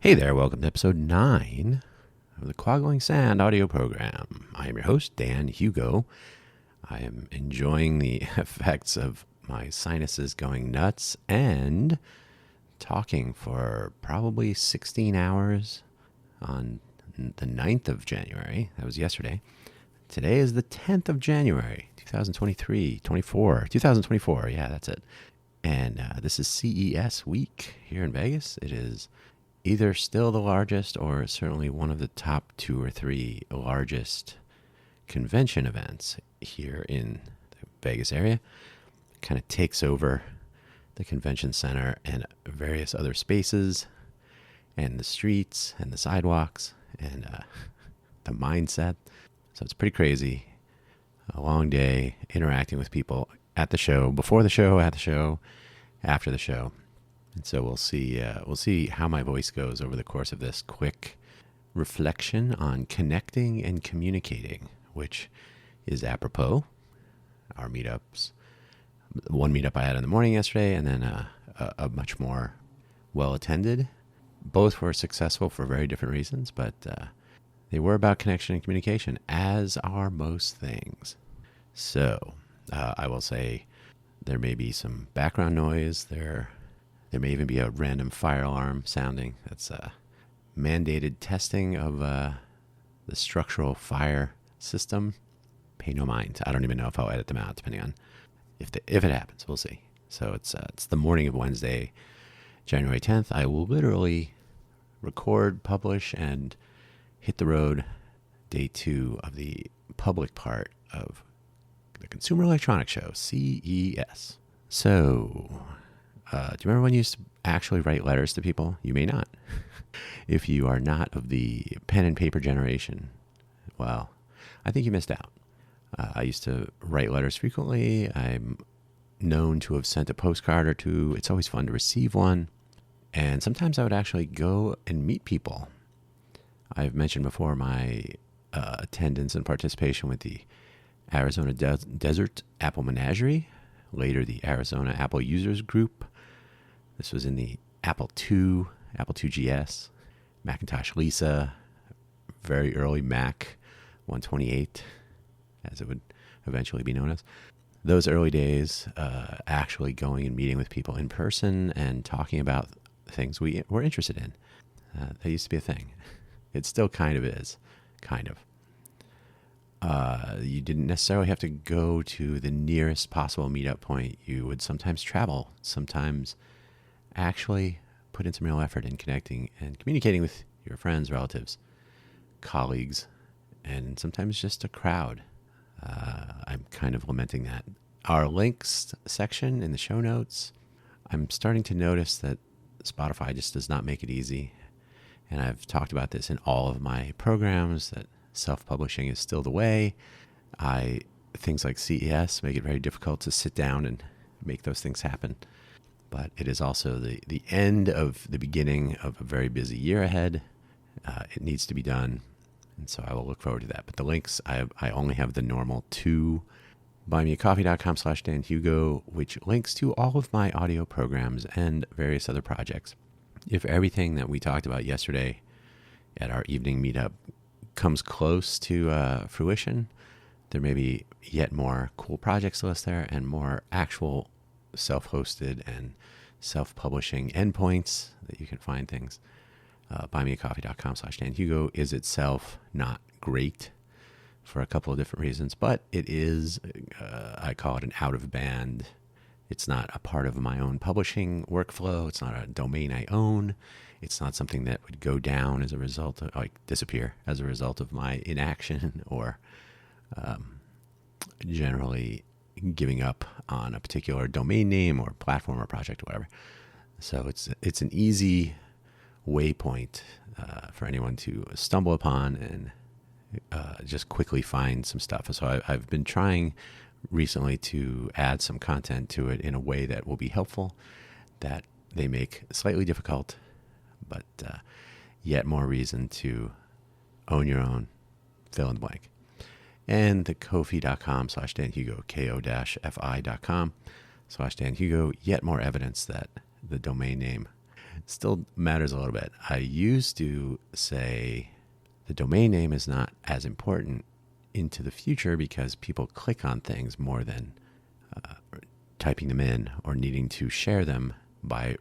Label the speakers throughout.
Speaker 1: Hey there, welcome to episode 9 of the Quaggling Sand audio program. I am your host, Dan Hugo. I am enjoying the effects of my sinuses going nuts and talking for probably 16 hours on the 9th of January. That was yesterday. Today is the 10th of January, 2024. Yeah, that's it. And this is CES week here in Vegas. It is either still the largest or certainly one of the top 2 or 3 largest convention events here in the Vegas area. Kind of takes over the convention center and various other spaces and the streets and the sidewalks and the mindset. So it's pretty crazy. A long day interacting with people at the show, before the show, at the show, after the show. And so we'll see how my voice goes over the course of this quick reflection on connecting and communicating, which is apropos our meetups. One meetup I had in the morning yesterday, and then a much more well-attended. Both were successful for very different reasons, but they were about connection and communication, as are most things. So I will say there may be some background noise. There may even be a random fire alarm sounding. That's mandated testing of the structural fire system. Pay no mind. I don't even know if I'll edit them out, depending on if it happens. We'll see. So it's the morning of Wednesday, January 10th. I will literally record, publish, and hit the road day 2 of the public part of the Consumer Electronics Show, CES. So do you remember when you used to actually write letters to people? You may not. If you are not of the pen and paper generation, well, I think you missed out. I used to write letters frequently. I'm known to have sent a postcard or two. It's always fun to receive one. And sometimes I would actually go and meet people. I've mentioned before my attendance and participation with the Arizona Desert Apple Menagerie, later the Arizona Apple Users Group. This was in the Apple II GS, Macintosh Lisa, very early Mac 128, as it would eventually be known as. Those early days, actually going and meeting with people in person and talking about things we were interested in. That used to be a thing. It still kind of is, kind of. You didn't necessarily have to go to the nearest possible meetup point. You would sometimes travel, sometimes actually put in some real effort in connecting and communicating with your friends, relatives, colleagues, and sometimes just a crowd. I'm kind of lamenting that. Our links section in the show notes, I'm starting to notice that Spotify just does not make it easy. And I've talked about this in all of my programs, that self-publishing is still the way. Things like CES make it very difficult to sit down and make those things happen. But it is also the end of the beginning of a very busy year ahead. It needs to be done. And so I will look forward to that. But the links, I only have the normal 2 buymeacoffee.com/DanHugo, which links to all of my audio programs and various other projects. If everything that we talked about yesterday at our evening meetup comes close to fruition, there may be yet more cool projects to list there and more actual self-hosted and self-publishing endpoints that you can find things. Buymeacoffee.com/DanHugo is itself not great for a couple of different reasons, but it is, I call it an out-of-band. It's not a part of my own publishing workflow. It's not a domain I own. It's not something that would go down as a result of, disappear as a result of my inaction or generally giving up on a particular domain name or platform or project or whatever. So it's an easy waypoint for anyone to stumble upon and just quickly find some stuff. So I've been trying recently to add some content to it in a way that will be helpful, that they make slightly difficult, but yet more reason to own your own fill in the blank. And the ko-fi.com/DanHugo, ko-fi.com/DanHugo, yet more evidence that the domain name still matters a little bit. I used to say the domain name is not as important into the future because people click on things more than typing them in or needing to share them by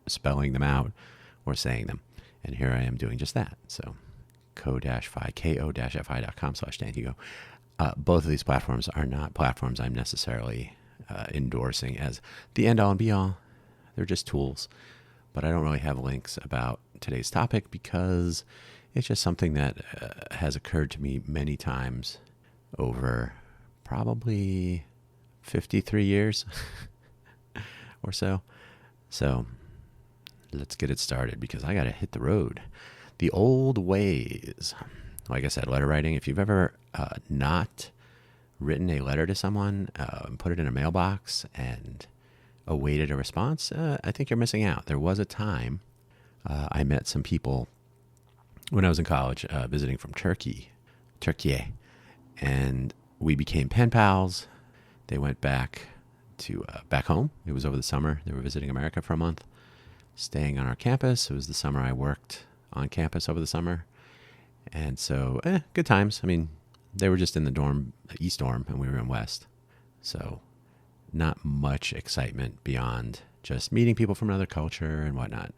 Speaker 1: spelling them out or saying them. And here I am doing just that. So ko-fi.com/Dan Hugo. Both of these platforms are not platforms I'm necessarily endorsing as the end all and be all. They're just tools. But I don't really have links about today's topic because it's just something that has occurred to me many times over probably 53 years or so. So let's get it started because I got to hit the road. The old ways. Like I said, letter writing. If you've ever not written a letter to someone, put it in a mailbox and awaited a response, I think you're missing out. There was a time I met some people when I was in college visiting from Turkey, and we became pen pals. They went back home. It was over the summer. They were visiting America for a month, staying on our campus. It was the summer I worked on campus over the summer. And so, good times. I mean, they were just in the dorm, East dorm, and we were in West. So not much excitement beyond just meeting people from another culture and whatnot.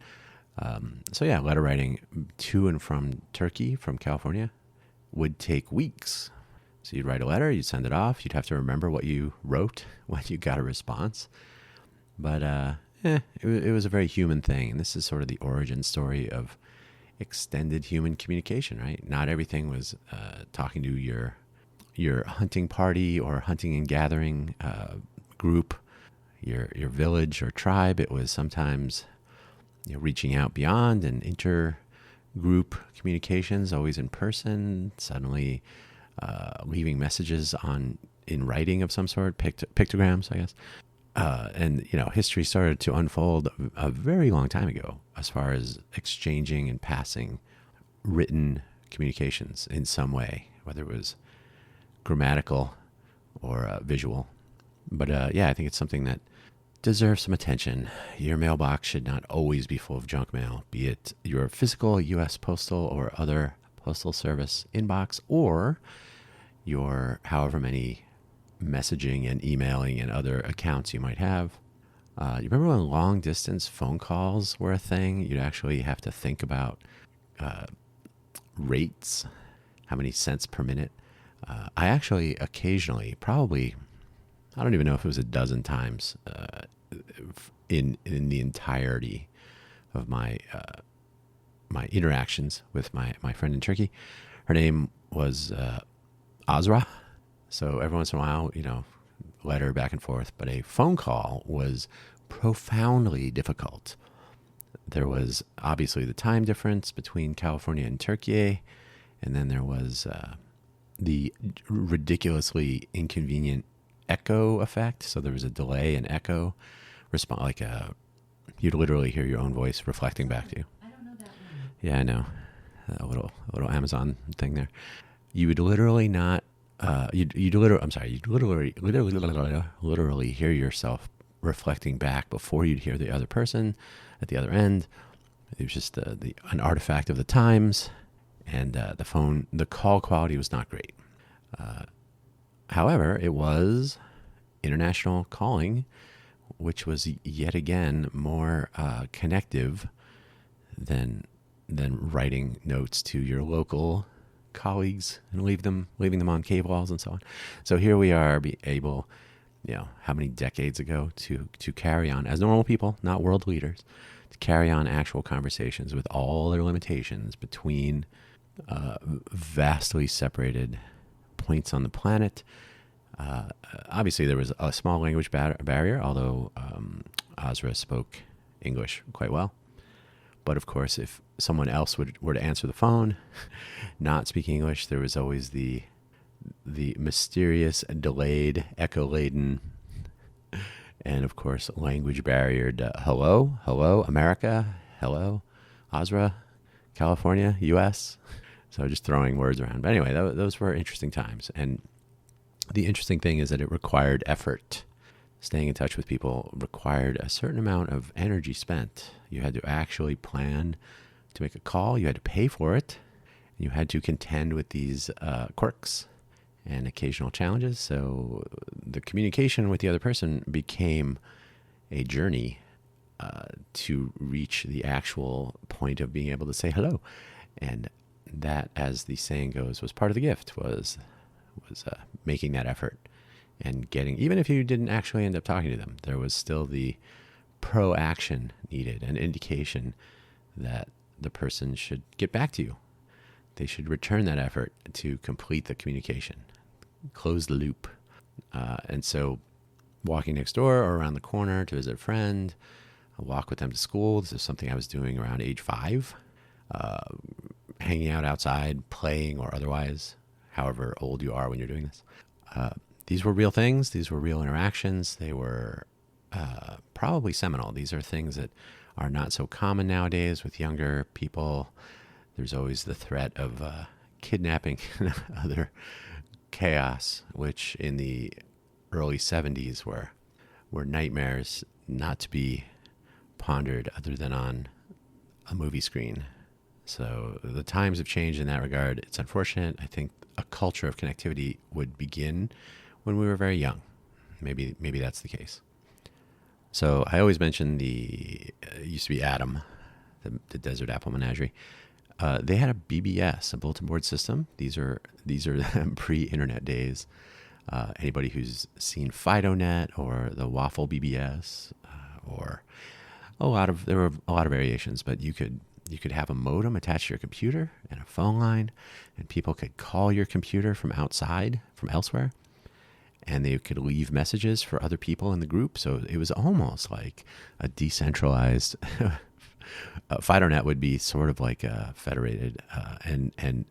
Speaker 1: So yeah, letter writing to and from Turkey, from California, would take weeks. So you'd write a letter, you'd send it off, you'd have to remember what you wrote when you got a response. But it was a very human thing. And this is sort of the origin story of extended human communication, right? Not everything was talking to your hunting party or hunting and gathering group, your village or tribe. It was sometimes reaching out beyond and inter-group communications, always in person, suddenly leaving messages in writing of some sort, pictograms, I guess. And history started to unfold a very long time ago as far as exchanging and passing written communications in some way, whether it was grammatical or visual. But I think it's something that deserves some attention. Your mailbox should not always be full of junk mail, be it your physical U.S. postal or other postal service inbox, or your however many messaging and emailing and other accounts you might have. You remember when long distance phone calls were a thing? You'd actually have to think about rates, how many cents per minute. I actually occasionally, probably, I don't even know if it was a dozen times in the entirety of my my interactions with my friend in Turkey. Her name was Azra. So every once in a while, letter back and forth, but a phone call was profoundly difficult. There was obviously the time difference between California and Turkey, and then there was the ridiculously inconvenient echo effect. So there was a delay and echo response, you'd literally hear your own voice reflecting back to you.
Speaker 2: I don't know that one.
Speaker 1: Yeah, I know. A little Amazon thing there. You would literally not. You'd literally hear yourself reflecting back before you'd hear the other person at the other end. It was just an artifact of the times, and the call quality was not great. However, it was international calling, which was yet again more connective than writing notes to your local colleagues and leaving them on cave walls and so on. So here we are, be able, how many decades ago to carry on as normal people, not world leaders, to carry on actual conversations with all their limitations between vastly separated points on the planet. Obviously, there was a small language barrier, although Azra spoke English quite well. But of course, if someone else were to answer the phone, not speaking English, there was always the mysterious, delayed, echo-laden, and of course, language barriered hello, America, hello, Azra, California, U.S. So just throwing words around. But anyway, those were interesting times. And the interesting thing is that it required effort. staying in touch with people required a certain amount of energy spent. You had to actually plan to make a call. You had to pay for it. You had to contend with these quirks and occasional challenges. So the communication with the other person became a journey to reach the actual point of being able to say hello. And that, as the saying goes, was part of the gift, was making that effort and getting, even if you didn't actually end up talking to them, there was still the pro-action needed, an indication that the person should get back to you. They should return that effort to complete the communication, close the loop. And so walking next door or around the corner to visit a friend, a walk with them to school. This is something I was doing around age 5. Hanging out outside, playing or otherwise, however old you are when you're doing this. These were real things. These were real interactions. They were probably seminal. These are things that are not so common nowadays with younger people. There's always the threat of kidnapping and other chaos, which in the early 70s were nightmares not to be pondered other than on a movie screen. So the times have changed in that regard. It's unfortunate. I think a culture of connectivity would begin when we were very young. Maybe that's the case. So I always mention it used to be Atom, the Desert Apple Menagerie. They had a BBS, a bulletin board system. These are pre-internet days. Anybody who's seen FidoNet or the Waffle BBS, or there were a lot of variations, but you could have a modem attached to your computer and a phone line, and people could call your computer from outside, from elsewhere, and they could leave messages for other people in the group. So it was almost like a decentralized FidoNet would be sort of like a federated and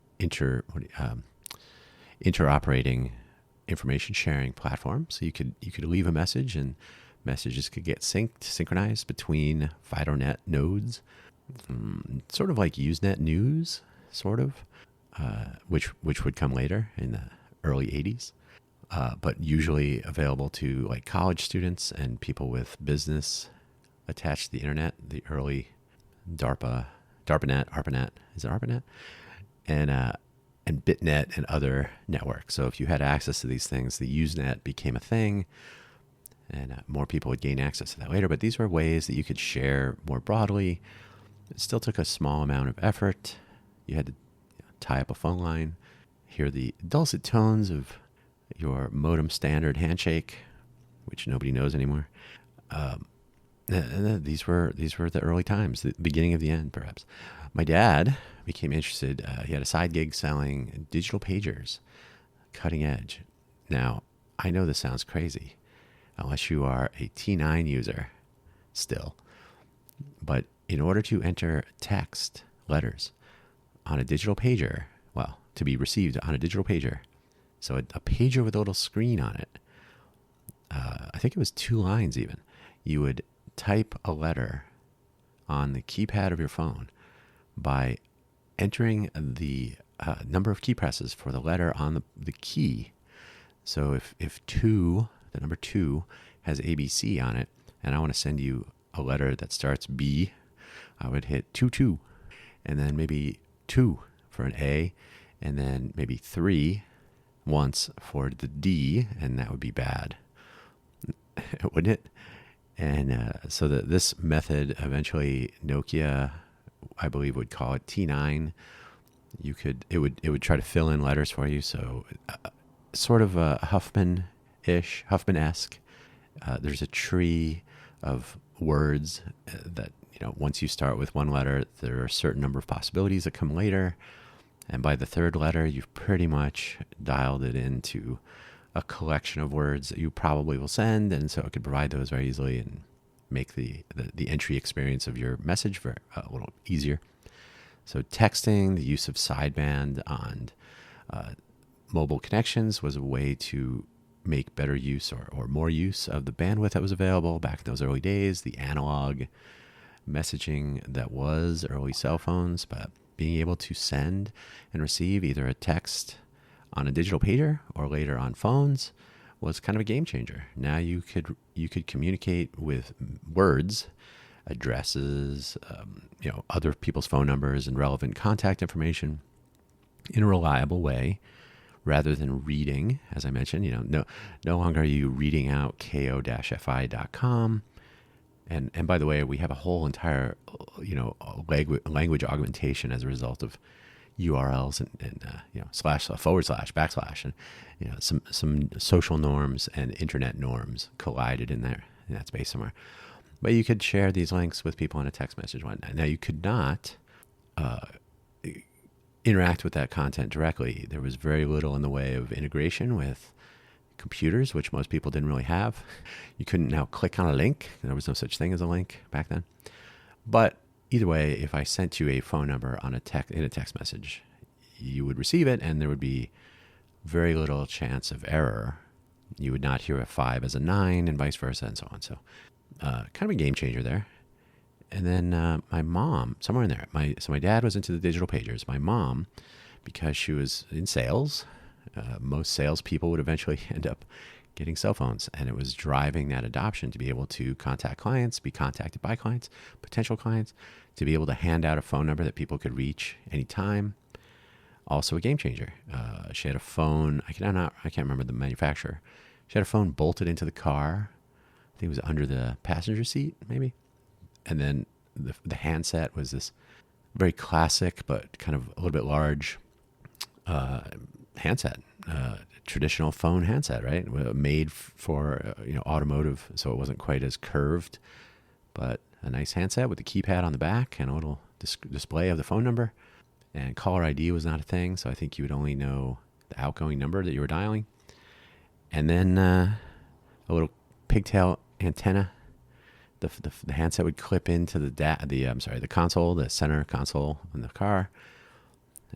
Speaker 1: interoperating information sharing platform. So you could leave a message, and messages could get synchronized between FidoNet nodes. Sort of like Usenet News, sort of, which would come later in the early 80s, but usually available to like college students and people with business attached to the internet, the early DARPANet, is it ARPANET? And BitNet and other networks. So if you had access to these things, the Usenet became a thing, and more people would gain access to that later. But these were ways that you could share more broadly. It still took a small amount of effort. You had to tie up a phone line, hear the dulcet tones of your modem standard handshake, which nobody knows anymore. These were the early times, the beginning of the end, perhaps. My dad became interested. He had a side gig selling digital pagers, cutting edge. Now, I know this sounds crazy, unless you are a T9 user still. But in order to enter text letters on a digital pager, well, to be received on a digital pager, so a pager with a little screen on it, I think it was 2 lines even, you would type a letter on the keypad of your phone by entering the number of key presses for the letter on the key. So if the number 2 has ABC on it, and I want to send you a letter that starts B, I would hit 2, and then maybe 2 for an A, and then maybe 3 once for the D, and that would be bad, wouldn't it? And so this method, eventually Nokia, I believe, would call it T9. It would try to fill in letters for you. So sort of a Huffman-esque. There's a tree of words that, once you start with one letter, there are a certain number of possibilities that come later. And by the 3rd letter, you've pretty much dialed it into a collection of words that you probably will send. And so it could provide those very easily and make the entry experience of your message a little easier. So texting, the use of sideband on mobile connections was a way to make better use or more use of the bandwidth that was available back in those early days, the analog messaging that was early cell phones, but being able to send and receive either a text on a digital pager or later on phones, was kind of a game changer. Now you could communicate with words, addresses, other people's phone numbers and relevant contact information in a reliable way, rather than reading, as I mentioned. No longer are you reading out ko-fi.com. And by the way, we have a whole entire, language augmentation as a result of URLs and slash, forward slash, backslash, and some social norms and internet norms collided in that space somewhere. But you could share these links with people in a text message, whatnot. Now you could not interact with that content directly. There was very little in the way of integration with computers, which most people didn't really have. You couldn't now click on a link. There was no such thing as a link back then. But either way, if I sent you a phone number in a text message, you would receive it, and there would be very little chance of error. You would not hear a 5 as a 9, and vice versa, and so on. So, kind of a game changer there. And then my mom, somewhere in there, my dad was into the digital pagers. My mom, because she was in sales, most salespeople would eventually end up getting cell phones, and it was driving that adoption to be able to contact clients, be contacted by clients, potential clients, to be able to hand out a phone number that people could reach anytime. Also a game changer. She had a phone. I can't remember the manufacturer. She had a phone bolted into the car. I think it was under the passenger seat, maybe. And then the handset was this very classic but kind of a little bit large handset, traditional phone handset, right? Made for automotive, so it wasn't quite as curved, but a nice handset with a keypad on the back and a little display of the phone number. And caller ID was not a thing, so I think you would only know the outgoing number that you were dialing. And then a little pigtail antenna. The handset would clip into the console, the center console in the car,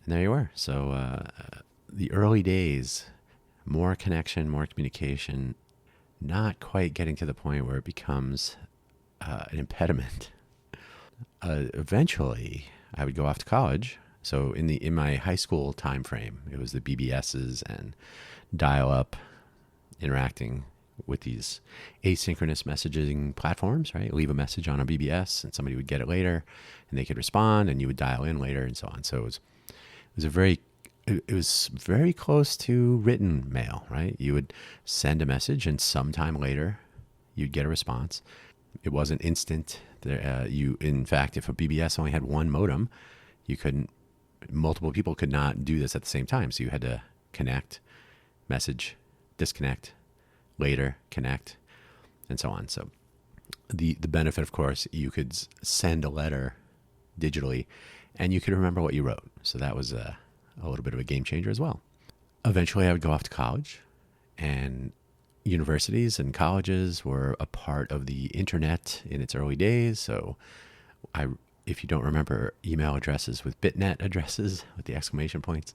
Speaker 1: and there you were. So the early days, more connection, more communication, not quite getting to the point where it becomes an impediment. Eventually, I would go off to college. So in my high school time frame, it was the BBSs and dial-up interacting with these asynchronous messaging platforms, right? Leave a message on a BBS and somebody would get it later and they could respond and you would dial in later and so on. So it was very close to written mail, right? You would send a message and sometime later you'd get a response. It wasn't instant. In fact, if a BBS only had one modem, multiple people could not do this at the same time. So you had to connect, message, disconnect, later connect, and so on. So the benefit, of course, you could send a letter digitally and you could remember what you wrote. So that was a little bit of a game changer as well. Eventually I would go off to college, and universities and colleges were a part of the internet in its early days. So if you don't remember email addresses with bitnet addresses with the exclamation points,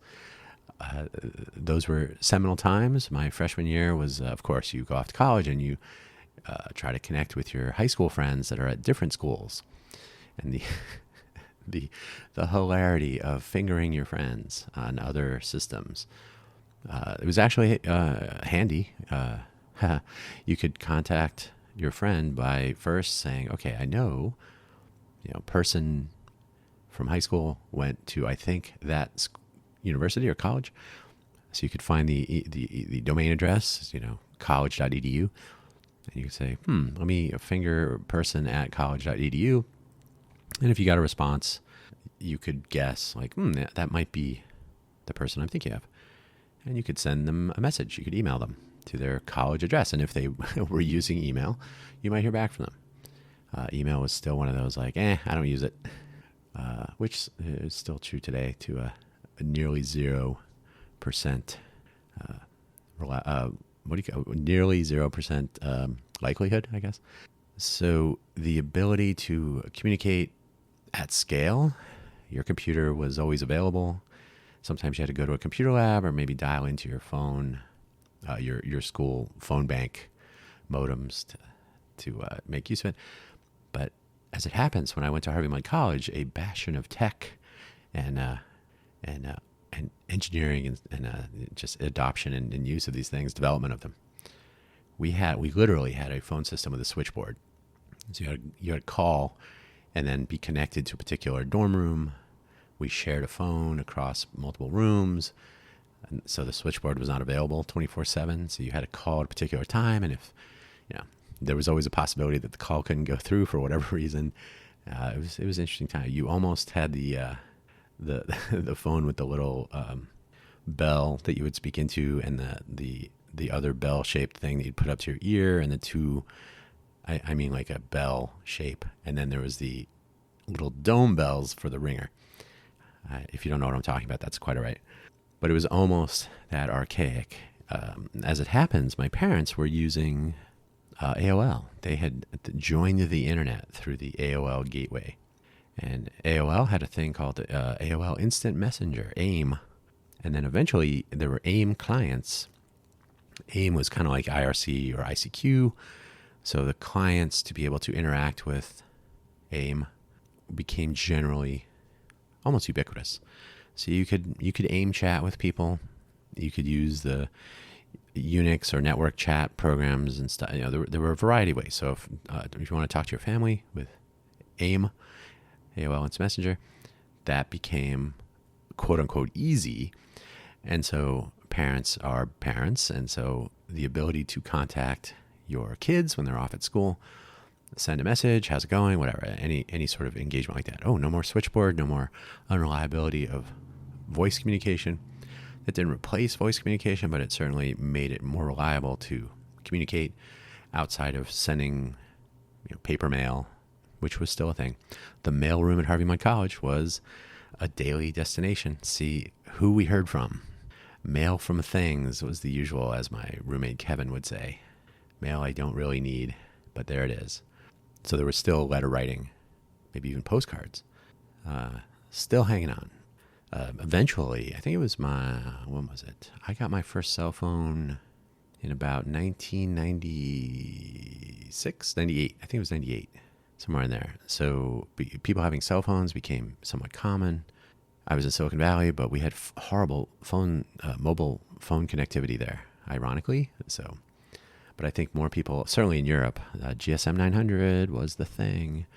Speaker 1: those were seminal times. My freshman year was, of course, you go off to college and you try to connect with your high school friends that are at different schools. And the hilarity of fingering your friends on other systems. It was actually handy. You could contact your friend by first saying, okay, I know, person from high school went to, I think, that university or college. So you could find the domain address, college.edu. And you could say, let me finger person at college.edu. And if you got a response, you could guess like, that might be the person I'm thinking of. And you could send them a message. You could email them to their college address. And if they were using email, you might hear back from them. Email was still one of those like, I don't use it, which is still true today to a nearly 0%, nearly 0% likelihood, I guess. So the ability to communicate at scale, your computer was always available. Sometimes you had to go to a computer lab or maybe dial into your phone, your school phone bank modems to make use of it. But as it happens, when I went to Harvey Mudd College, a bastion of tech and engineering and just adoption and use of these things, development of them, we literally had a phone system with a switchboard. So you had to call and then be connected to a particular dorm room. We shared a phone across multiple rooms. And so the switchboard was not available 24/7. So you had to call at a particular time. And if, there was always a possibility that the call couldn't go through for whatever reason. It was an interesting time. You almost had the the phone with the little bell that you would speak into, and the other bell shaped thing that you'd put up to your ear, and the two, I mean like a bell shape, and then there was the little dome bells for the ringer. If you don't know what I'm talking about, that's quite all right. But it was almost that archaic. As it happens, my parents were using AOL. They had joined the internet through the AOL gateway. And AOL had a thing called AOL Instant Messenger, AIM. And then eventually there were AIM clients. AIM was kind of like IRC or ICQ. So the clients, to be able to interact with AIM, became generally almost ubiquitous. So you could AIM chat with people. You could use the Unix or network chat programs and stuff. There were a variety of ways. So if you want to talk to your family with AIM, AOL Instant Messenger, that became quote unquote easy. And so parents are parents. And so the ability to contact your kids when they're off at school, send a message, how's it going, whatever, any sort of engagement like that. Oh, no more switchboard, no more unreliability of voice communication. It didn't replace voice communication, but it certainly made it more reliable to communicate outside of sending paper mail, which was still a thing. The mailroom at Harvey Mudd College was a daily destination. See who we heard from. Mail from things was the usual, as my roommate Kevin would say. Mail I don't really need, but there it is. So there was still letter writing, maybe even postcards, still hanging on. Eventually, I think it was when was it? I got my first cell phone in about 1996, 98. I think it was 98, somewhere in there. So people having cell phones became somewhat common. I was in Silicon Valley, but we had horrible mobile phone connectivity there, ironically. So, but I think more people, certainly in Europe, GSM 900 was the thing.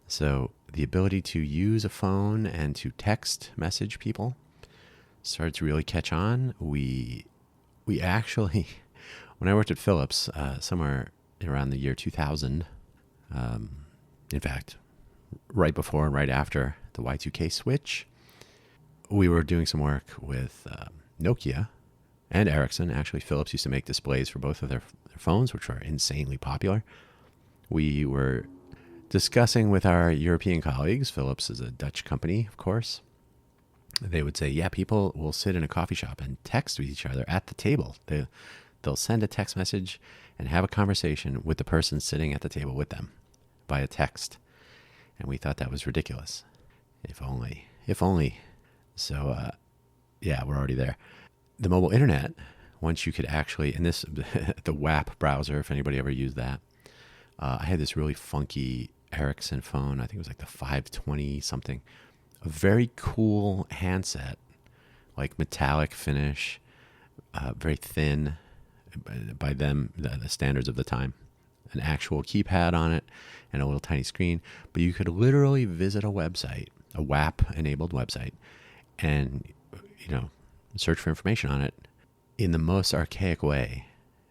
Speaker 1: So the ability to use a phone and to text message people started to really catch on. We actually, when I worked at Philips, somewhere around the year 2000, in fact, right before and right after the Y2K switch, we were doing some work with Nokia and Ericsson. Actually, Philips used to make displays for both of their phones, which were insanely popular. We were discussing with our European colleagues. Philips is a Dutch company, of course. They would say, yeah, people will sit in a coffee shop and text with each other at the table. They'll send a text message and have a conversation with the person sitting at the table with them by a text. And we thought that was ridiculous. If only. So, yeah, we're already there. The mobile internet, once you could actually, and this, the WAP browser, if anybody ever used that, I had this really funky Ericsson phone. I think it was like the 520 something. A very cool handset, like metallic finish, very thin by them, the standards of the time. An actual keypad on it and a little tiny screen. But you could literally visit a website, a WAP-enabled website, and, search for information on it in the most archaic way,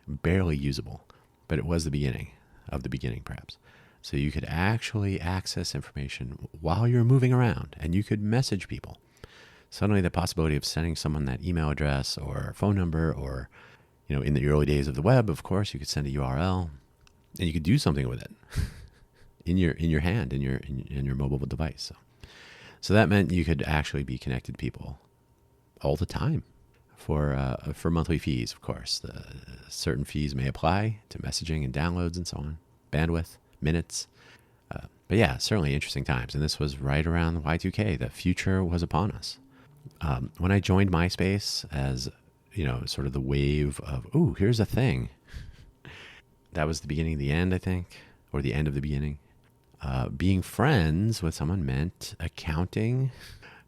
Speaker 1: barely usable. But it was the beginning of the beginning, perhaps. So you could actually access information while you're moving around, and you could message people. Suddenly the possibility of sending someone that email address or phone number, or, in the early days of the web, of course, you could send a URL, and you could do something with it in your hand, in your mobile device. So that meant you could actually be connected to people all the time for monthly fees, of course. Certain fees may apply to messaging and downloads and so on, bandwidth, minutes. But yeah, certainly interesting times. And this was right around the Y2K. The future was upon us. When I joined MySpace as, sort of the wave of, ooh, here's a thing. That was the beginning of the end, I think, or the end of the beginning. Being friends with someone meant accounting,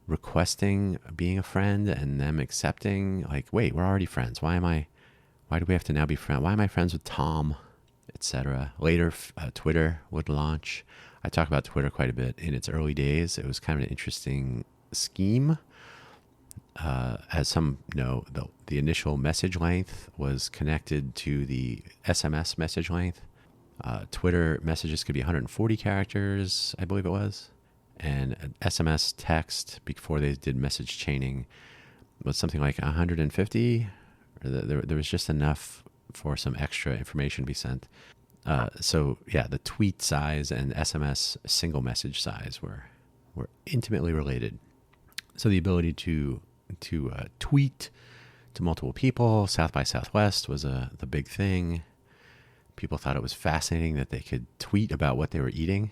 Speaker 1: requesting being a friend, and them accepting, like, wait, we're already friends. Why am I Why do we have to now be friends? Why am I friends with Tom, etc.? Later, Twitter would launch. I talk about Twitter quite a bit. In its early days, it was kind of an interesting scheme. As some know, the initial message length was connected to the SMS message length. Twitter messages could be 140 characters, I believe it was. And an SMS text, before they did message chaining, was something like 150. There was just enough for some extra information to be sent. So yeah, the tweet size and SMS single message size were intimately related. So the ability to tweet to multiple people, South by Southwest was the big thing. People thought it was fascinating that they could tweet about what they were eating,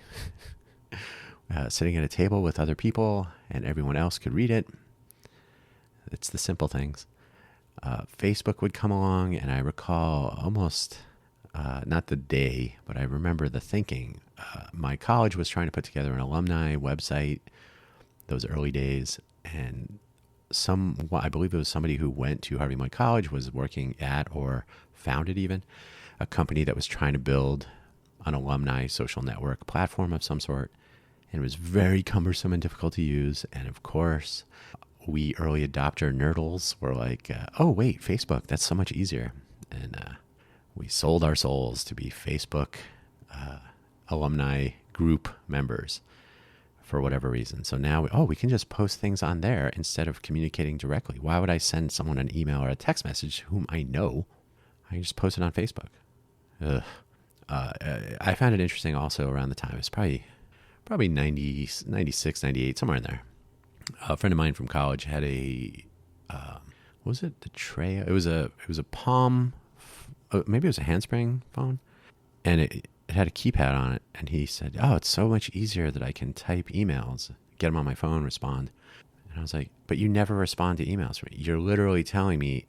Speaker 1: sitting at a table with other people, and everyone else could read it. It's the simple things. Facebook would come along, and I recall almost, not the day, but I remember the thinking. My college was trying to put together an alumni website those early days, and I believe it was somebody who went to Harvey Mudd College, was working at or founded even a company that was trying to build an alumni social network platform of some sort. And it was very cumbersome and difficult to use. And of course, we early adopter nerdles were like, oh, wait, Facebook, that's so much easier. And we sold our souls to be Facebook alumni group members for whatever reason. So now, we can just post things on there instead of communicating directly. Why would I send someone an email or a text message whom I know? I can just post it on Facebook. I found it interesting also around the time. It's probably 90, 96, 98, somewhere in there. A friend of mine from college had a, what was it? The Treo? It was a Palm, maybe it was a handspring phone. And it had a keypad on it. And he said, oh, it's so much easier that I can type emails, get them on my phone, respond. And I was like, but you never respond to emails. You're literally telling me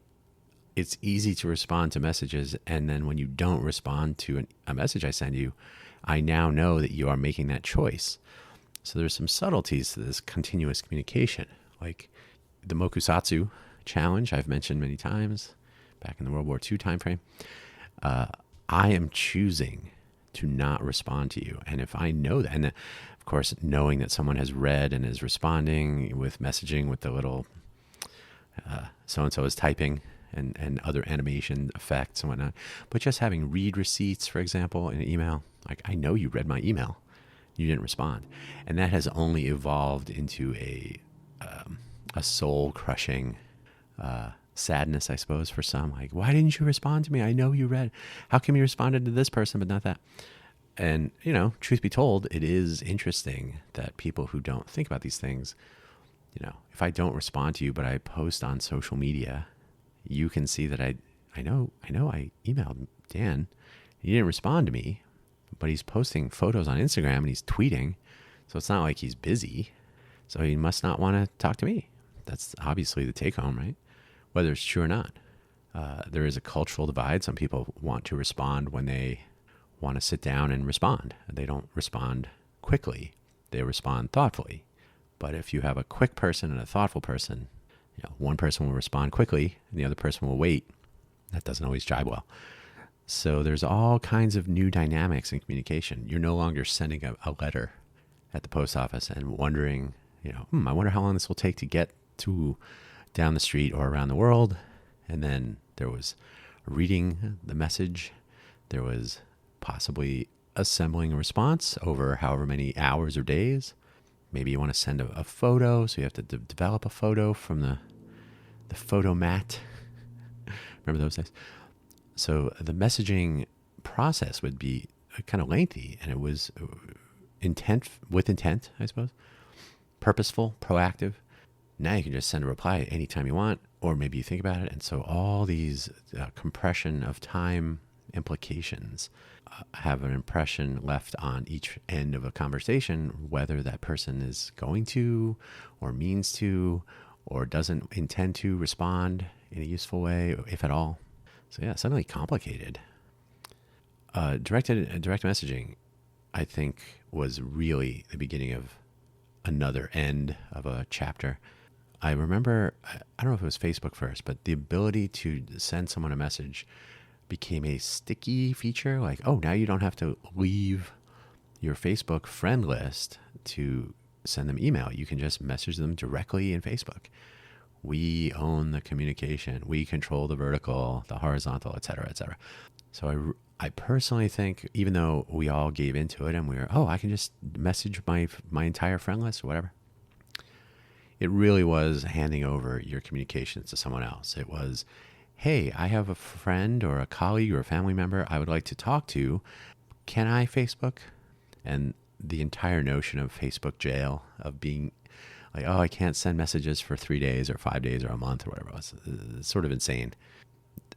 Speaker 1: it's easy to respond to messages. And then when you don't respond to a message I send you, I now know that you are making that choice. So there's some subtleties to this continuous communication, like the Mokusatsu challenge I've mentioned many times back in the World War II timeframe. I am choosing to not respond to you. And if I know that, and of course, knowing that someone has read and is responding with messaging with the little so-and-so is typing and other animation effects and whatnot, but just having read receipts, for example, in an email, like I know you read my email, you didn't respond. And that has only evolved into a soul-crushing sadness, I suppose, for some. Like, why didn't you respond to me? I know you read. How come you responded to this person but not that? And, truth be told, it is interesting that people who don't think about these things, if I don't respond to you but I post on social media, you can see that I know I emailed Dan. He didn't respond to me, but he's posting photos on Instagram and he's tweeting. So it's not like he's busy. So he must not want to talk to me. That's obviously the take home, right? Whether it's true or not. There is a cultural divide. Some people want to respond when they want to sit down and respond. They don't respond quickly. They respond thoughtfully. But if you have a quick person and a thoughtful person, one person will respond quickly and the other person will wait. That doesn't always jibe well. So there's all kinds of new dynamics in communication. You're no longer sending a letter at the post office and wondering, I wonder how long this will take to get to down the street or around the world. And then there was reading the message. There was possibly assembling a response over however many hours or days. Maybe you want to send a photo, so you have to develop a photo from the photo mat. Remember those days? So the messaging process would be kind of lengthy, and it was intent, I suppose. Purposeful, proactive. Now you can just send a reply anytime you want, or maybe you think about it. And so all these compression of time implications have an impression left on each end of a conversation, whether that person is going to or means to or doesn't intend to respond in a useful way, if at all. So yeah, suddenly complicated. Direct messaging, I think, was really the beginning of another end of a chapter. I remember, I don't know if it was Facebook first, but the ability to send someone a message became a sticky feature. Like, oh, now you don't have to leave your Facebook friend list to send them email. You can just message them directly in Facebook. We own the communication. We control the vertical, the horizontal, et cetera, et cetera. So I personally think, even though we all gave into it and we were, oh, I can just message my entire friend list or whatever. It really was handing over your communications to someone else. It was, hey, I have a friend or a colleague or a family member I would like to talk to. Can I Facebook? And the entire notion of Facebook jail, of being like, oh, I can't send messages for 3 days or 5 days or a month or whatever it was. It's sort of insane.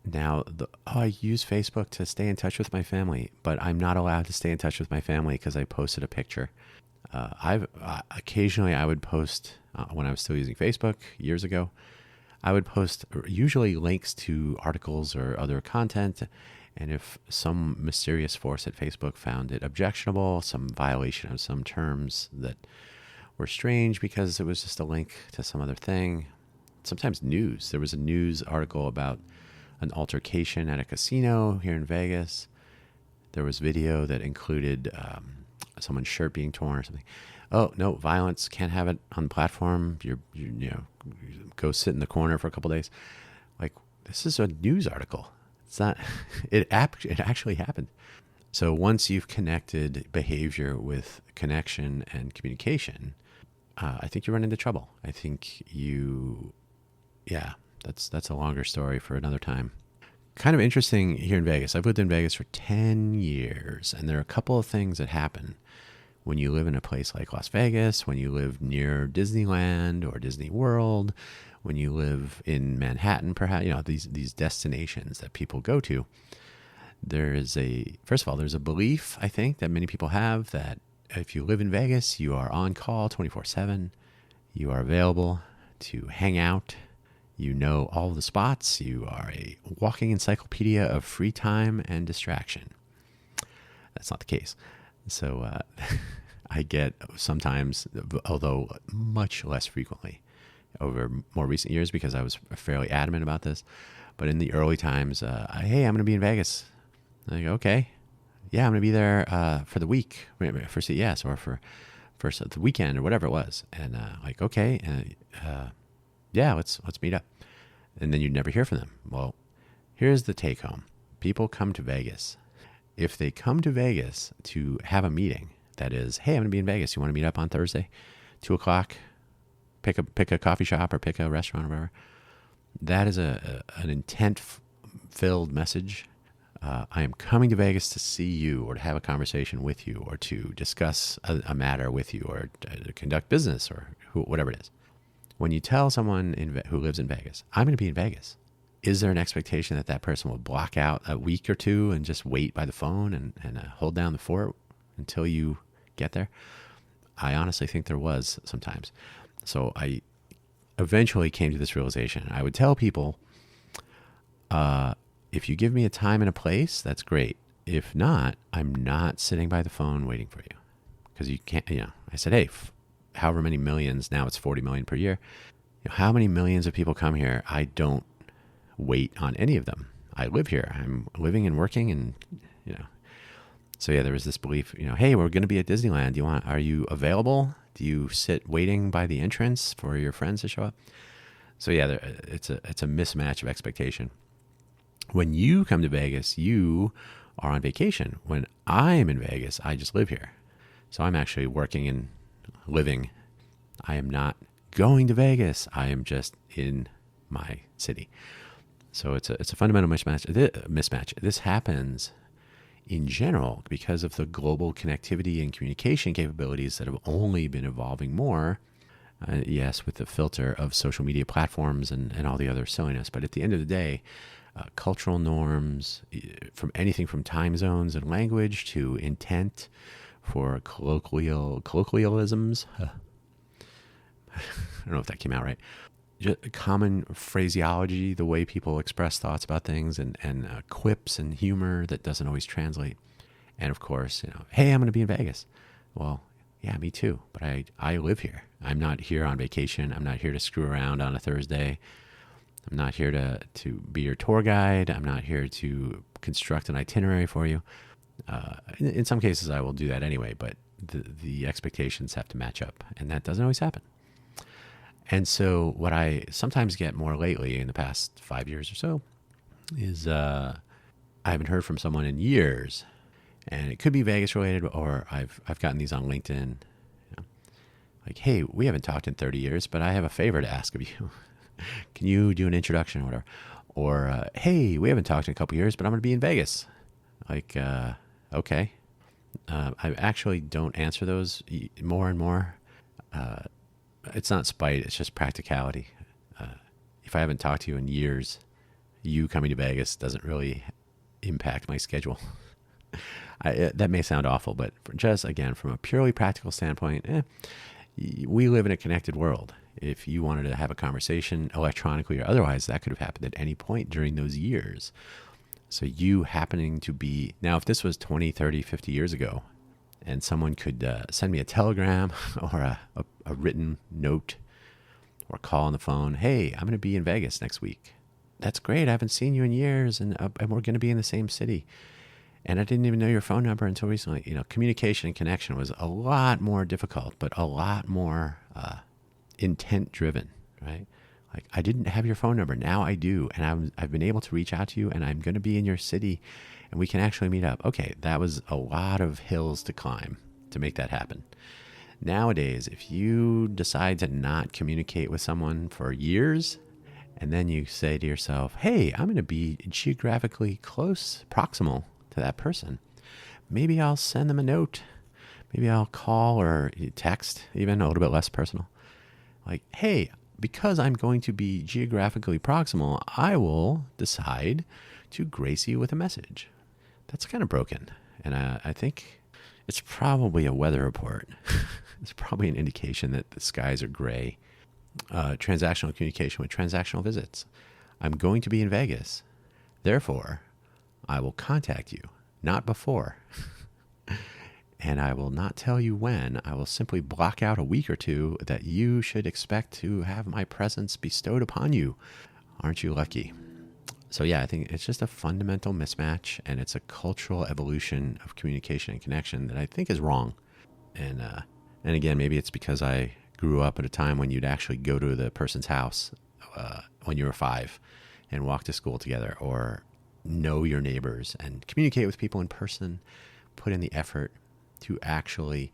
Speaker 1: Now, I use Facebook to stay in touch with my family, but I'm not allowed to stay in touch with my family because I posted a picture. Occasionally I would post, when I was still using Facebook years ago, I would post usually links to articles or other content. And if some mysterious force at Facebook found it objectionable, some violation of some terms that were strange because it was just a link to some other thing, sometimes news. There was a news article about an altercation at a casino here in Vegas. There was video that included someone's shirt being torn or something. Oh, no, violence, can't have it on the platform. You go sit in the corner for a couple of days. Like, this is a news article. It's not, it actually happened. So once you've connected behavior with connection and communication, I think you run into trouble. I think that's a longer story for another time. Kind of interesting here in Vegas. I've lived in Vegas for 10 years, and there are a couple of things that happen when you live in a place like Las Vegas, when you live near Disneyland or Disney World, when you live in Manhattan, perhaps, these destinations that people go to. First of all, there's a belief, I think, that many people have that if you live in Vegas, you are on call 24/7. You are available to hang out. You know all the spots. You are a walking encyclopedia of free time and distraction. That's not the case. So I get sometimes, although much less frequently over more recent years because I was fairly adamant about this, but in the early times, hey, I'm going to be in Vegas. I go, okay. Yeah, I'm going to be there for the week, for CES or for the weekend or whatever it was. And okay, yeah, let's meet up. And then you'd never hear from them. Well, here's the take home. People come to Vegas. If they come to Vegas to have a meeting that is, hey, I'm going to be in Vegas. You want to meet up on Thursday, 2:00? Pick a coffee shop or pick a restaurant or whatever. That is an intent-filled message. I am coming to Vegas to see you or to have a conversation with you or to discuss a matter with you or to conduct business or whatever it is. When you tell someone who lives in Vegas, I'm going to be in Vegas, is there an expectation that that person will block out a week or two and just wait by the phone and hold down the fort until you get there? I honestly think there was sometimes. So I eventually came to this realization. I would tell people, if you give me a time and a place, that's great. If not, I'm not sitting by the phone waiting for you. Because you can't, I said, hey, however many millions, now it's 40 million per year. How many millions of people come here? I don't wait on any of them. I live here. I'm living and working and, So yeah, there was this belief, hey, we're going to be at Disneyland. Are you available? Do you sit waiting by the entrance for your friends to show up? So yeah, it's a mismatch of expectation. When you come to Vegas, you are on vacation. When I'm in Vegas, I just live here. So I'm actually working and living. I am not going to Vegas. I am just in my city. So it's a fundamental mismatch. This happens in general because of the global connectivity and communication capabilities that have only been evolving more. Yes, with the filter of social media platforms and all the other silliness. But at the end of the day, cultural norms, from anything from time zones and language to intent for colloquialisms. I don't know if that came out right. Just common phraseology, the way people express thoughts about things, and quips and humor that doesn't always translate. And of course, hey, I'm going to be in Vegas. Well, Yeah, me too. But I live here. I'm not here on vacation. I'm not here to screw around on a Thursday. I'm not here to be your tour guide. I'm not here to construct an itinerary for you. In some cases, I will do that anyway, but the expectations have to match up, and that doesn't always happen. And so what I sometimes get more lately in the past 5 years or so is I haven't heard from someone in years, and it could be Vegas related, or I've gotten these on LinkedIn, like, hey, we haven't talked in 30 years, but I have a favor to ask of you. Can you do an introduction or whatever? Or hey, we haven't talked in a couple years, but I'm going to be in Vegas. Like, okay. I actually don't answer those more and more. It's not spite, it's just practicality. If I haven't talked to you in years, you coming to Vegas doesn't really impact my schedule. That may sound awful, but just again, from a purely practical standpoint, we live in a connected world. If you wanted to have a conversation electronically or otherwise, that could have happened at any point during those years. So you happening to be, now if this was 20, 30, 50 years ago, and someone could send me a telegram or a written note or call on the phone, hey, I'm going to be in Vegas next week. That's great. I haven't seen you in years, and we're going to be in the same city. And I didn't even know your phone number until recently. Communication and connection was a lot more difficult, but a lot more intent driven, right? Like, I didn't have your phone number. Now I do. And I've been able to reach out to you, and I'm going to be in your city, and we can actually meet up. Okay, that was a lot of hills to climb to make that happen. Nowadays, if you decide to not communicate with someone for years, and then you say to yourself, hey, I'm going to be geographically close, proximal to that person. Maybe I'll send them a note. Maybe I'll call or text, even a little bit less personal. Like, hey, because I'm going to be geographically proximal, I will decide to grace you with a message. That's kind of broken. And I think it's probably a weather report. It's probably an indication that the skies are gray. Transactional communication with transactional visits. I'm going to be in Vegas. Therefore, I will contact you, not before. And I will not tell you when. I will simply block out a week or two that you should expect to have my presence bestowed upon you. Aren't you lucky? So yeah, I think it's just a fundamental mismatch, and it's a cultural evolution of communication and connection that I think is wrong. And again, maybe it's because I grew up at a time when you'd actually go to the person's house when you were 5 and walk to school together, or know your neighbors and communicate with people in person, put in the effort to actually,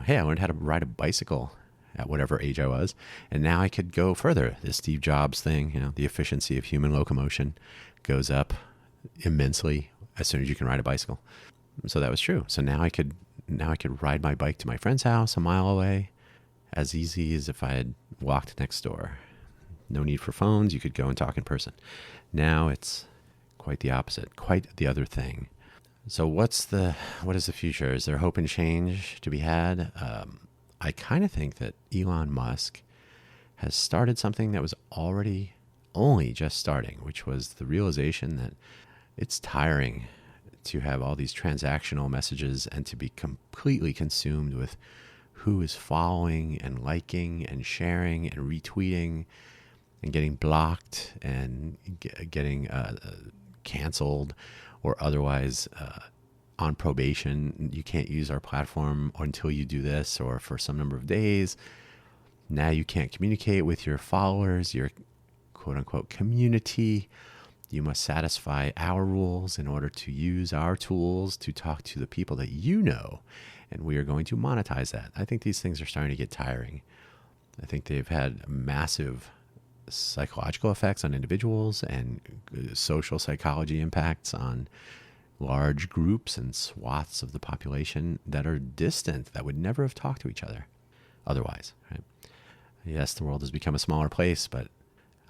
Speaker 1: hey, I learned how to ride a bicycle at whatever age I was, and now I could go further. The Steve Jobs thing, the efficiency of human locomotion goes up immensely as soon as you can ride a bicycle. So that was true. So now I could ride my bike to my friend's house a mile away as easy as if I had walked next door. No need for phones. You could go and talk in person. Now it's quite the opposite, quite the other thing. So what is the future? Is there hope and change to be had? I kind of think that Elon Musk has started something that was already only just starting, which was the realization that it's tiring to have all these transactional messages and to be completely consumed with who is following and liking and sharing and retweeting and getting blocked and getting canceled or otherwise on probation. You can't use our platform until you do this or for some number of days. Now you can't communicate with your followers, your quote unquote community. You must satisfy our rules in order to use our tools to talk to the people that you know, and we are going to monetize that. I think these things are starting to get tiring. I think they've had massive psychological effects on individuals and social psychology impacts on large groups and swaths of the population that are distant, that would never have talked to each other otherwise. Right? Yes, the world has become a smaller place, but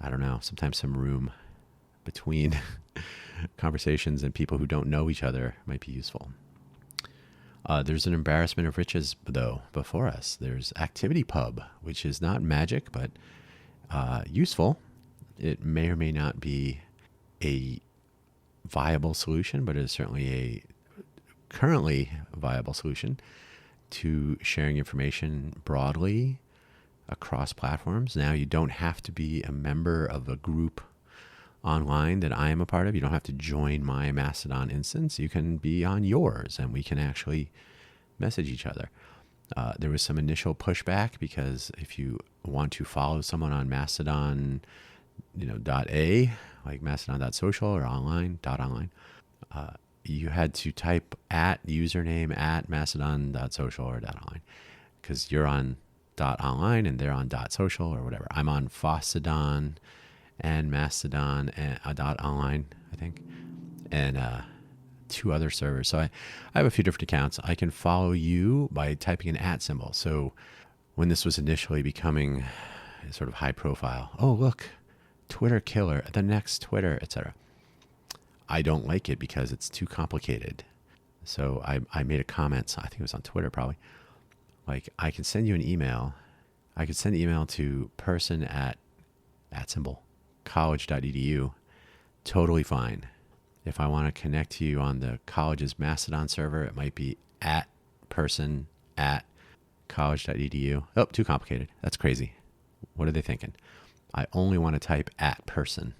Speaker 1: I don't know, sometimes some room between conversations and people who don't know each other might be useful. There's an embarrassment of riches, though, before us. There's Activity Pub, which is not magic, but useful. It may or may not be a viable solution, but it is certainly a currently viable solution to sharing information broadly across platforms. Now you don't have to be a member of a group online that I am a part of. You don't have to join my Mastodon instance. You can be on yours and we can actually message each other. There was some initial pushback because if you want to follow someone on Mastodon, .a, like mastodon.social or online, you had to type at username at mastodon.social or .online because you're on .online and they're on .social or whatever. I'm on Fossidon and Mastodon and .online, I think, and 2 other servers. So I have a few different accounts. I can follow you by typing an @ symbol. So when this was initially becoming sort of high profile, oh look, Twitter killer, the next Twitter, etc. I don't like it because it's too complicated. So I made a comment, I think it was on Twitter probably, like I can send you an email. I could send an email to person at symbol college.edu. Totally fine. If I want to connect to you on the college's Mastodon server, it might be at person at college.edu. Oh, too complicated. That's crazy. What are they thinking? I only want to type at person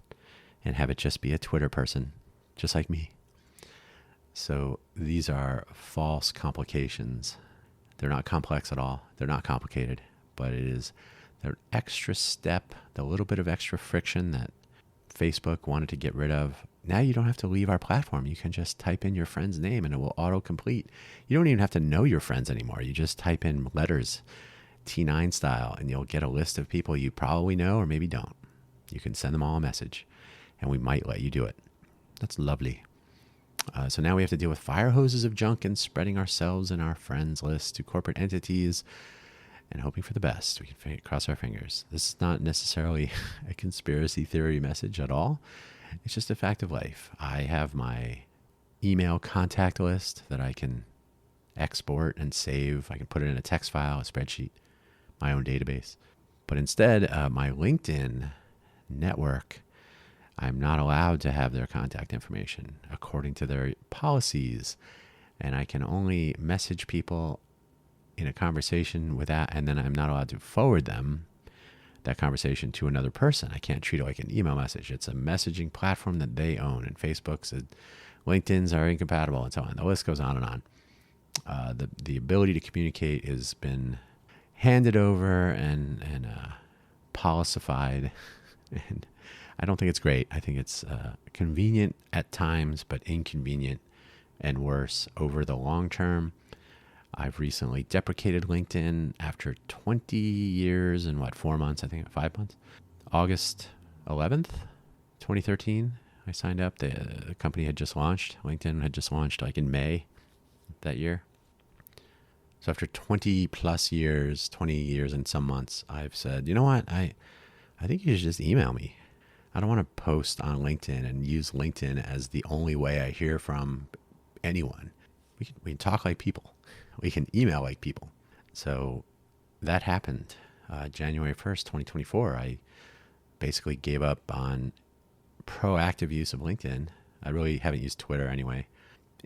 Speaker 1: and have it just be a Twitter person, just like me. So these are false complications. They're not complex at all. They're not complicated, but it is the extra step, the little bit of extra friction that Facebook wanted to get rid of. Now you don't have to leave our platform. You can just type in your friend's name and it will auto-complete. You don't even have to know your friends anymore. You just type in letters, T9 style, and you'll get a list of people you probably know or maybe don't. You can send them all a message, and we might let you do it. That's lovely. So now we have to deal with fire hoses of junk and spreading ourselves and our friends list to corporate entities and hoping for the best. We can cross our fingers. This is not necessarily a conspiracy theory message at all. It's just a fact of life. I have my email contact list that I can export and save. I can put it in a text file, a spreadsheet, my own database. But instead, my LinkedIn network, I'm not allowed to have their contact information according to their policies. And I can only message people in a conversation with that, and then I'm not allowed to forward them that conversation to another person. I can't treat it like an email message. It's a messaging platform that they own, and Facebook's, LinkedIn's are incompatible, and so on. The list goes on and on. The ability to communicate has been handed over and policified, and I don't think it's great. I think it's convenient at times, but inconvenient and worse over the long term. I've recently deprecated LinkedIn after 20 years and 4 months, I think 5 months. August 11th, 2013, I signed up. The company had just launched. LinkedIn had just launched like in May that year. So after 20 plus years, 20 years and some months, I've said, you know what? I think you should just email me. I don't want to post on LinkedIn and use LinkedIn as the only way I hear from anyone. We can talk like people. We can email like people. So that happened January 1st, 2024. I basically gave up on proactive use of LinkedIn. I really haven't used Twitter anyway.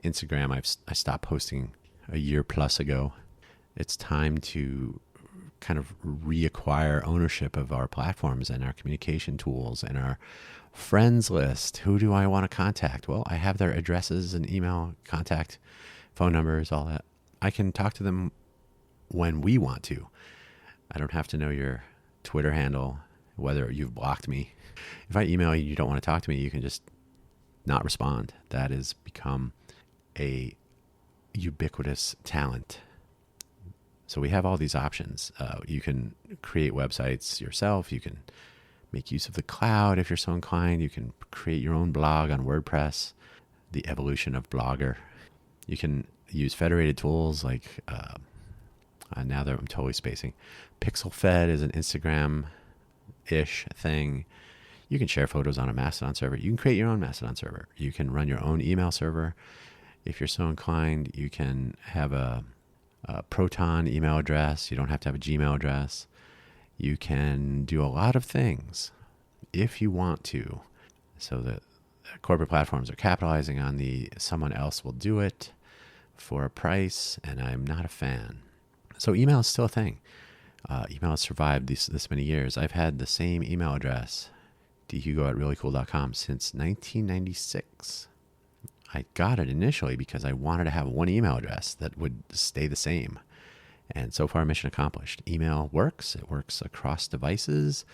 Speaker 1: Instagram, I stopped posting a year plus ago. It's time to kind of reacquire ownership of our platforms and our communication tools and our friends list. Who do I want to contact? Well, I have their addresses and email, contact, phone numbers, all that. I can talk to them when we want to. I don't have to know your Twitter handle, whether you've blocked me. If I email you, you don't want to talk to me, you can just not respond. That has become a ubiquitous talent. So we have all these options. You can create websites yourself. You can make use of the cloud if you're so inclined. You can create your own blog on WordPress, the evolution of Blogger. You can use federated tools like, now that I'm totally spacing, PixelFed is an Instagram-ish thing. You can share photos on a Mastodon server. You can create your own Mastodon server. You can run your own email server. If you're so inclined, you can have a Proton email address. You don't have to have a Gmail address. You can do a lot of things if you want to. So the corporate platforms are capitalizing on the someone else will do it for a price, and I'm not a fan. So email is still a thing. Email has survived this many years. I've had the same email address, dhugo@reallycool.com, since 1996. I got it initially because I wanted to have one email address that would stay the same. And so far, mission accomplished. Email works. It works across devices.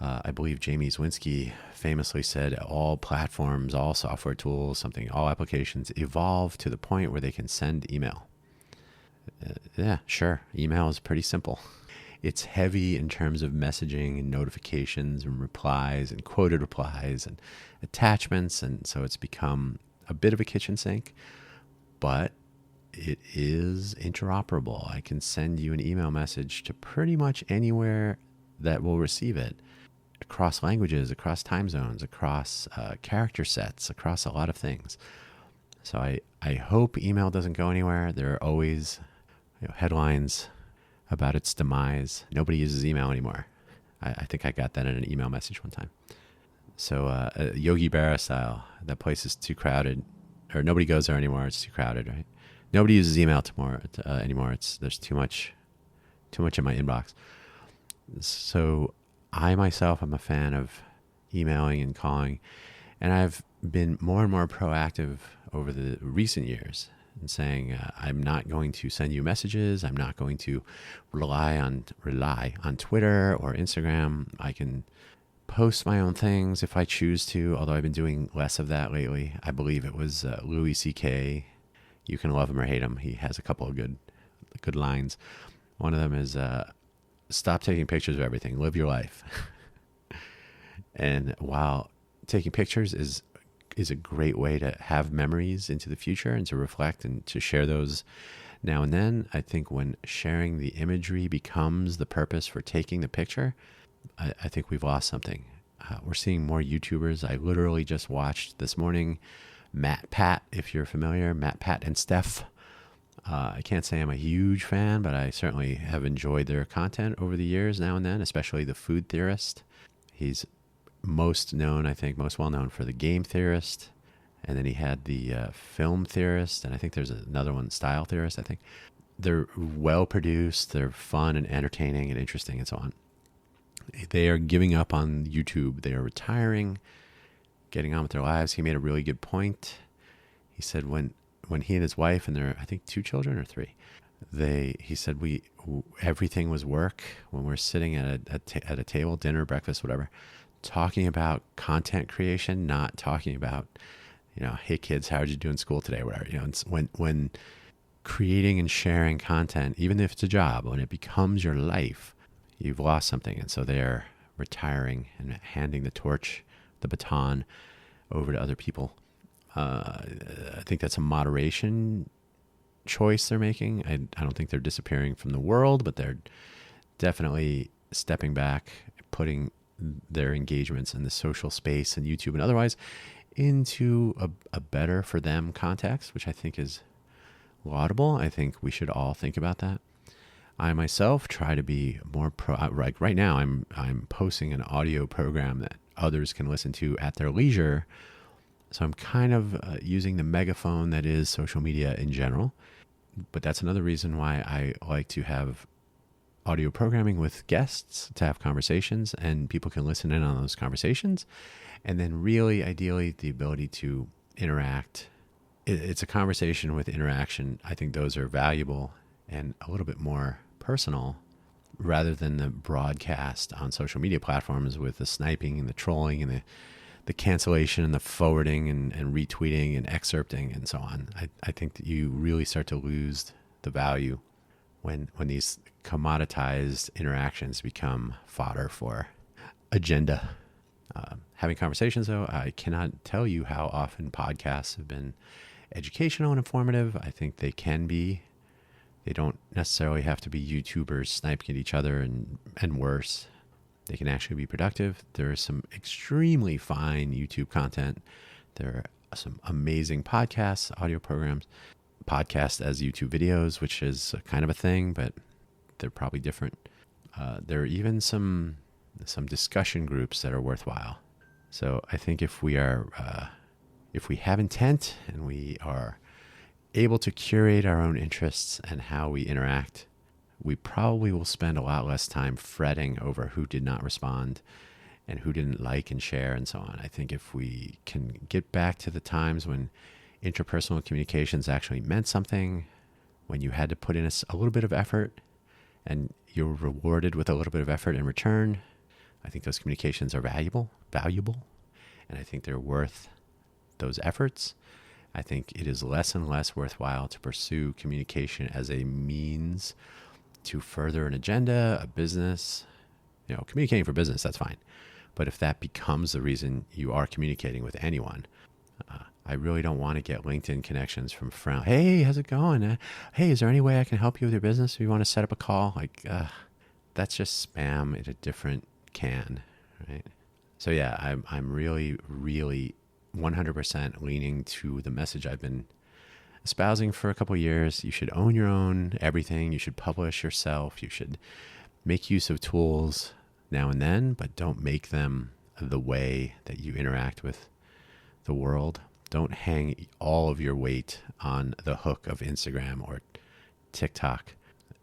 Speaker 1: I believe Jamie Zwinski famously said, all platforms, all software tools, all applications evolve to the point where they can send email. Yeah, sure. Email is pretty simple. It's heavy in terms of messaging and notifications and replies and quoted replies and attachments. And so it's become a bit of a kitchen sink, but it is interoperable. I can send you an email message to pretty much anywhere that will receive it, across languages, across time zones, across character sets, across a lot of things. So I hope email doesn't go anywhere. There are always headlines about its demise. Nobody uses email anymore. I think I got that in an email message one time. So Yogi Berra style, that place is too crowded, or nobody goes there anymore. It's too crowded, right? Nobody uses email anymore. There's too much in my inbox. So I myself am a fan of emailing and calling, and I've been more and more proactive over the recent years in saying I'm not going to send you messages. I'm not going to rely on Twitter or Instagram. I can post my own things if I choose to, although I've been doing less of that lately. I believe it was Louis C.K. You can love him or hate him. He has a couple of good lines. One of them is, stop taking pictures of everything. Live your life. And while taking pictures is a great way to have memories into the future and to reflect and to share those now and then, I think when sharing the imagery becomes the purpose for taking the picture, I think we've lost something. We're seeing more YouTubers. I literally just watched this morning MatPat, if you're familiar, MatPat and Steph. I can't say I'm a huge fan, but I certainly have enjoyed their content over the years now and then, especially the food theorist. He's most well known for the game theorist. And then he had the film theorist. And I think there's another one, style theorist, I think. They're well produced. They're fun and entertaining and interesting and so on. They are giving up on YouTube. They are retiring, getting on with their lives. He made a really good point. He said when he and his wife and their, I think 2 children or 3, he said everything was work when we're sitting at a table, dinner, breakfast, whatever, talking about content creation, not talking about, hey kids, how did you do in school today? Whatever, it's when creating and sharing content, even if it's a job, when it becomes your life, you've lost something. And so they're retiring and handing the torch, the baton over to other people. I think that's a moderation choice they're making. I don't think they're disappearing from the world, but they're definitely stepping back, putting their engagements in the social space and YouTube and otherwise into a better for them context, which I think is laudable. I think we should all think about that. I myself try to be more right now I'm posting an audio program that others can listen to at their leisure. So I'm kind of using the megaphone that is social media in general. But that's another reason why I like to have audio programming with guests, to have conversations, and people can listen in on those conversations. And then really, ideally, the ability to interact. It's a conversation with interaction. I think those are valuable and a little bit more personal rather than the broadcast on social media platforms with the sniping and the trolling and the cancellation and the forwarding and retweeting and excerpting and so on. I think that you really start to lose the value when these commoditized interactions become fodder for agenda. Having conversations, though, I cannot tell you how often podcasts have been educational and informative. I think they can be. They don't necessarily have to be YouTubers sniping at each other and worse. They can actually be productive. There is some extremely fine YouTube content. There are some amazing podcasts, audio programs, podcasts as YouTube videos, which is kind of a thing, but they're probably different. There are even some discussion groups that are worthwhile. So I think if we have intent and we are able to curate our own interests and how we interact, we probably will spend a lot less time fretting over who did not respond and who didn't like and share and so on. I think if we can get back to the times when interpersonal communications actually meant something, when you had to put in a little bit of effort and you're rewarded with a little bit of effort in return, I think those communications are valuable, and I think they're worth those efforts. I think it is less and less worthwhile to pursue communication as a means to further an agenda, a business. Communicating for business, that's fine. But if that becomes the reason you are communicating with anyone, I really don't want to get LinkedIn connections from friends. Hey, how's it going? Hey, is there any way I can help you with your business? If you want to set up a call, that's just spam in a different can, right? So yeah, I'm really, really 100% leaning to the message I've been espousing for a couple of years. You should own your own everything. You should publish yourself. You should make use of tools now and then, but don't make them the way that you interact with the world. Don't hang all of your weight on the hook of Instagram or TikTok.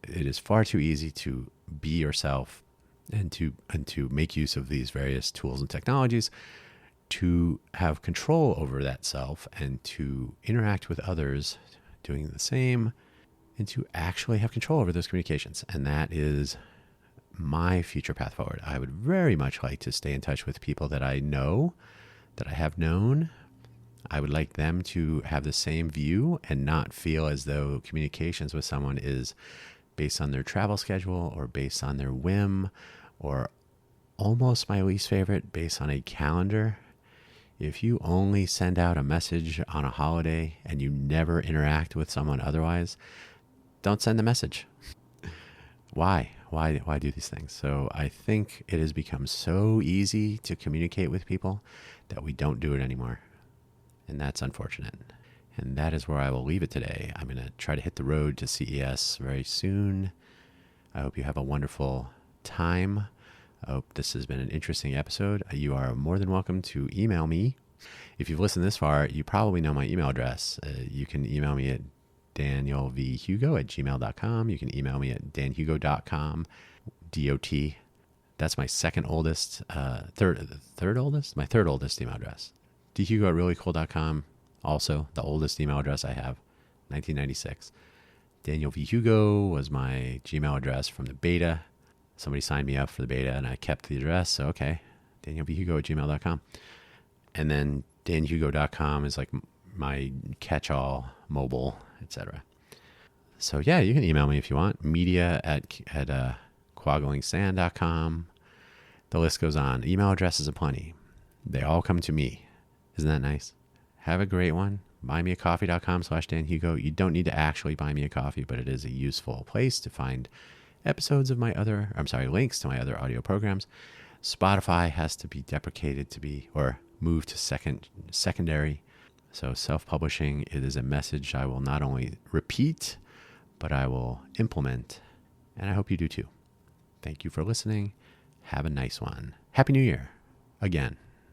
Speaker 1: It is far too easy to be yourself and to make use of these various tools and technologies to have control over that self and to interact with others doing the same and to actually have control over those communications. And that is my future path forward. I would very much like to stay in touch with people that I know, that I have known. I would like them to have the same view and not feel as though communications with someone is based on their travel schedule or based on their whim, or almost my least favorite, based on a calendar. If you only send out a message on a holiday and you never interact with someone otherwise, don't send the message. Why do these things? So I think it has become so easy to communicate with people that we don't do it anymore. And that's unfortunate. And that is where I will leave it today. I'm going to try to hit the road to CES very soon. I hope you have a wonderful time. I hope this has been an interesting episode. You are more than welcome to email me. If you've listened this far, you probably know my email address. You can email me at danielvhugo@gmail.com. You can email me at danhugo.com, DOT. That's my second oldest, third oldest? My third oldest email address. dhugo@reallycool.com, also the oldest email address I have, 1996. Daniel V. Hugo was my Gmail address from the beta. Somebody signed me up for the beta and I kept the address. So, okay, danielvhugo@gmail.com. And then danhugo.com is like my catch-all mobile, etc. So yeah, you can email me if you want. Media at quaglingsand.com. The list goes on. Email addresses aplenty. They all come to me. Isn't that nice? Have a great one. buymeacoffee.com/danhugo. You don't need to actually buy me a coffee, but it is a useful place to find episodes of links to my other audio programs. Spotify has to be deprecated or moved to secondary. So self-publishing, it is a message I will not only repeat, but I will implement. And I hope you do too. Thank you for listening. Have a nice one. Happy New Year again.